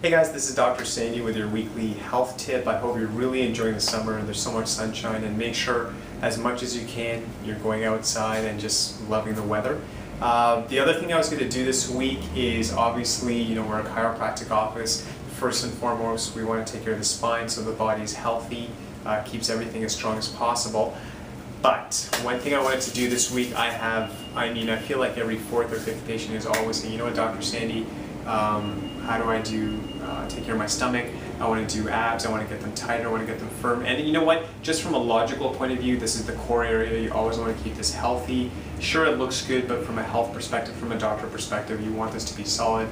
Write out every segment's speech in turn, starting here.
Hey guys, this is Dr. Sandy with your weekly health tip. I hope you're really enjoying the summer and there's so much sunshine, and make sure as much as you can you're going outside and just loving the weather. The other thing I was going to do this week is obviously, we're a chiropractic office. First and foremost, we want to take care of the spine so the body's healthy, keeps everything as strong as possible. But one thing I wanted to do this week, I feel like every fourth or fifth patient is always saying, you know what, Dr. Sandy, how do I take care of my stomach? I want to do abs, I want to get them tighter, I want to get them firm. And you know what, just from a logical point of view, this is the core area. You always want to keep this healthy. Sure, it looks good, but from a health perspective, from a doctor perspective, you want this to be solid,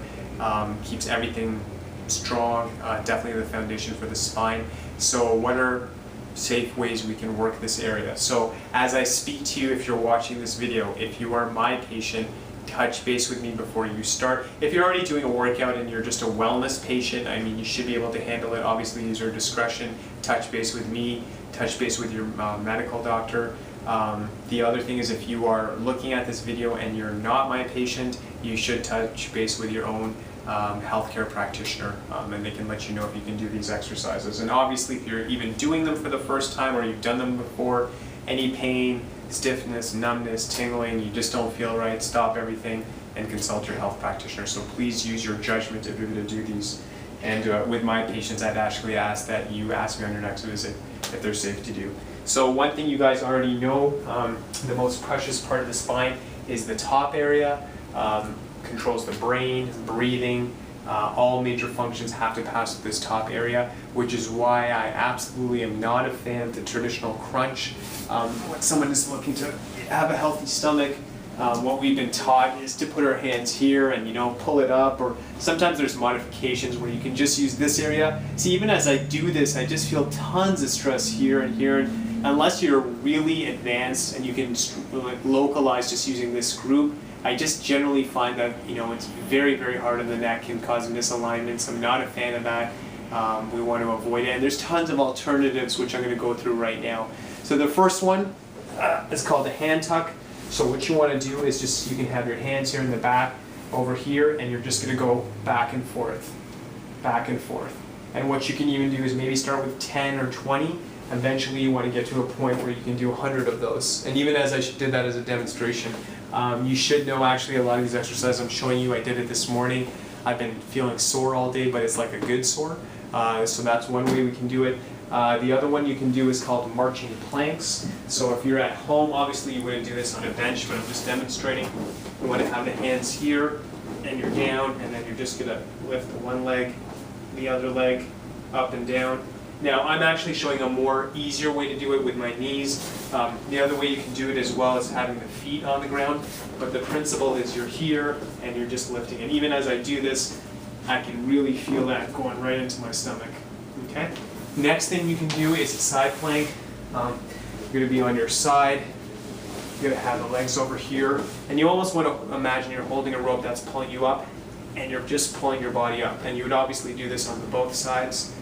keeps everything strong, definitely the foundation for the spine. So what are safe ways we can work this area? So as I speak to you, if you're watching this video, if you are my patient, touch base with me before you start. If you're already doing a workout and you're just a wellness patient, you should be able to handle it. Obviously, use your discretion. Touch base with me, touch base with your medical doctor. The other thing is, if you are looking at this video and you're not my patient, you should touch base with your own healthcare practitioner, and they can let you know if you can do these exercises. And obviously, if you're even doing them for the first time or you've done them before, any pain, stiffness, numbness, tingling, you just don't feel right, stop everything and consult your health practitioner. So please use your judgment if you're going to do these. And with my patients, I'd actually ask that you ask me on your next visit if they're safe to do. So one thing you guys already know, the most precious part of the spine is the top area. Controls the brain, breathing, all major functions have to pass through this top area, which is why I absolutely am not a fan of the traditional crunch. When someone is looking to have a healthy stomach, what we've been taught is to put our hands here and pull it up, or sometimes there's modifications where you can just use this area. See, even as I do this, I just feel tons of stress here and here. Unless you're really advanced and you can localize just using this group, I just generally find that it's very, very hard on the neck, can cause misalignments. I'm not a fan of that. We want to avoid it. And there's tons of alternatives, which I'm going to go through right now. So the first one is called a hand tuck. So what you want to do is you can have your hands here in the back, over here, and you're just going to go back and forth, back and forth. And what you can even do is maybe start with 10 or 20. Eventually you want to get to a point where you can do 100 of those. And even as I did that as a demonstration, you should know actually a lot of these exercises I'm showing you, I did it this morning. I've been feeling sore all day, but it's like a good sore. So that's one way we can do it. The other one you can do is called marching planks. So if you're at home, obviously you wouldn't do this on a bench, but I'm just demonstrating. You want to have the hands here, and you're down, and then you're just going to lift one leg, the other leg, up and down. Now, I'm actually showing a more easier way to do it with my knees. The other way you can do it as well is having the feet on the ground, but the principle is you're here and you're just lifting. And even as I do this, I can really feel that going right into my stomach. Okay? Next thing you can do is a side plank. You're going to be on your side. You're going to have the legs over here, and you almost want to imagine you're holding a rope that's pulling you up, and you're just pulling your body up. And you would obviously do this on both sides.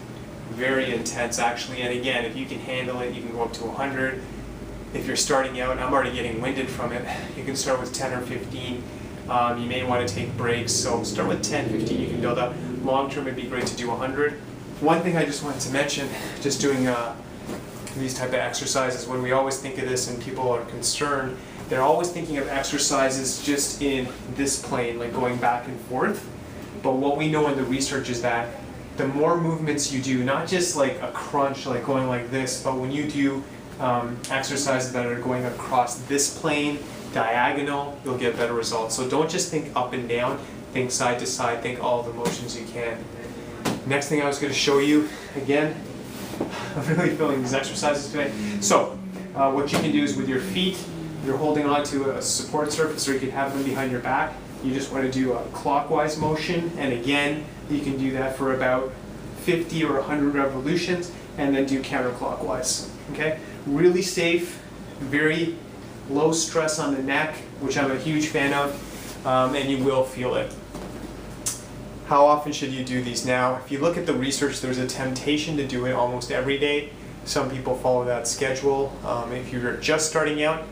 Very intense actually, and again, if you can handle it, you can go up to 100. If you're starting out, I'm already getting winded from it, you can start with 10 or 15. You may want to take breaks, so start with 10, 15, you can build up. Long term, it'd be great to do 100. One thing I just wanted to mention, just doing these type of exercises, when we always think of this and people are concerned, they're always thinking of exercises just in this plane, like going back and forth. But what we know in the research is that the more movements you do, not just like a crunch, like going like this, but when you do exercises that are going across this plane, diagonal, you'll get better results. So don't just think up and down, think side to side, think all the motions you can. Next thing I was going to show you, again, I'm really feeling these exercises today. So what you can do is with your feet, you're holding on to a support surface, or you can have them behind your back. You just want to do a clockwise motion, and again, you can do that for about 50 or 100 revolutions, and then do counterclockwise. Okay? Really safe, very low stress on the neck, which I'm a huge fan of, and you will feel it. How often should you do these? Now, if you look at the research, there's a temptation to do it almost every day. Some people follow that schedule. If you're just starting out,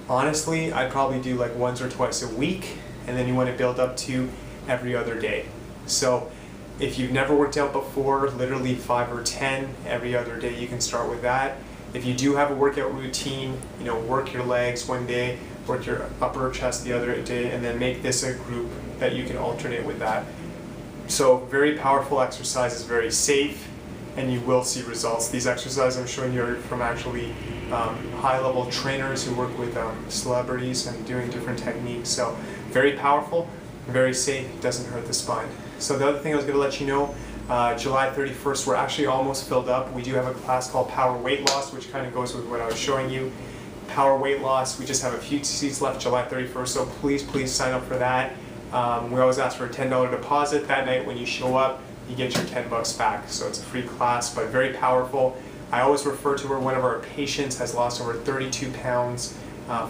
honestly, I'd probably do like once or twice a week, and then you want to build up to every other day. So If you've never worked out before, literally 5 or 10 every other day, you can start with that. If you do have a workout routine, work your legs one day, work your upper chest the other day, and then make this a group that you can alternate with that. So very powerful exercises, very safe, and you will see results. These exercises I'm showing you are from actually high-level trainers who work with celebrities and doing different techniques. So very powerful, very safe, doesn't hurt the spine. So the other thing I was going to let you know, July 31st, we're actually almost filled up. We do have a class called Power Weight Loss, which kind of goes with what I was showing you. Power Weight Loss, we just have a few seats left July 31st, so please sign up for that. We always ask for a $10 deposit. That night when you show up, you get your 10 bucks back. So it's a free class, but very powerful. I always refer to her, one of our patients has lost over 32 pounds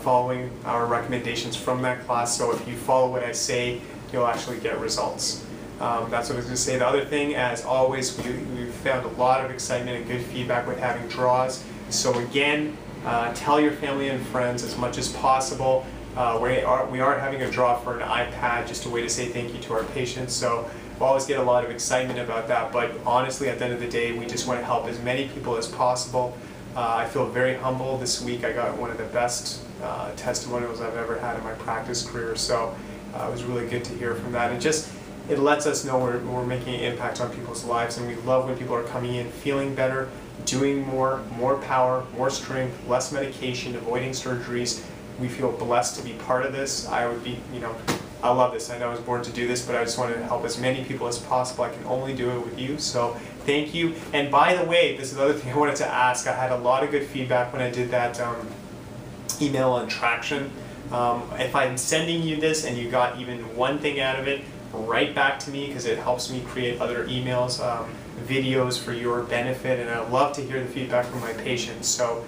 following our recommendations from that class. So if you follow what I say, you'll actually get results. That's what I was going to say. The other thing, as always, we've found a lot of excitement and good feedback with having draws. So again, tell your family and friends as much as possible. We are having a draw for an iPad, just a way to say thank you to our patients. So we'll always get a lot of excitement about that. But honestly, at the end of the day, we just want to help as many people as possible. I feel very humble. This week I got one of the best testimonials I've ever had in my practice career. So it was really good to hear from that. And it lets us know we're making an impact on people's lives. And we love when people are coming in feeling better, doing more power, more strength, less medication, avoiding surgeries. We feel blessed to be part of this. I love this. I know I was born to do this, but I just wanted to help as many people as possible. I can only do it with you, so thank you. And by the way, this is another thing I wanted to ask. I had a lot of good feedback when I did that email on traction. If I'm sending you this and you got even one thing out of it, write back to me, because it helps me create other emails, videos for your benefit, and I love to hear the feedback from my patients. So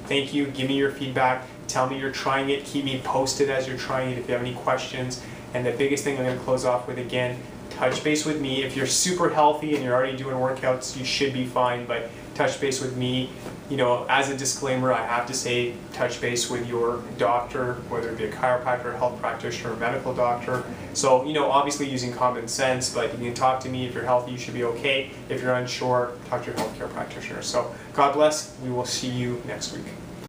thank you. Give me your feedback. Tell me you're trying it. Keep me posted as you're trying it if you have any questions. And the biggest thing I'm going to close off with, again, touch base with me. If you're super healthy and you're already doing workouts, you should be fine, but touch base with me. As a disclaimer, I have to say touch base with your doctor, whether it be a chiropractor, health practitioner, or medical doctor. So, obviously using common sense, but you can talk to me. If you're healthy, you should be okay. If you're unsure, talk to your healthcare practitioner. So God bless. We will see you next week.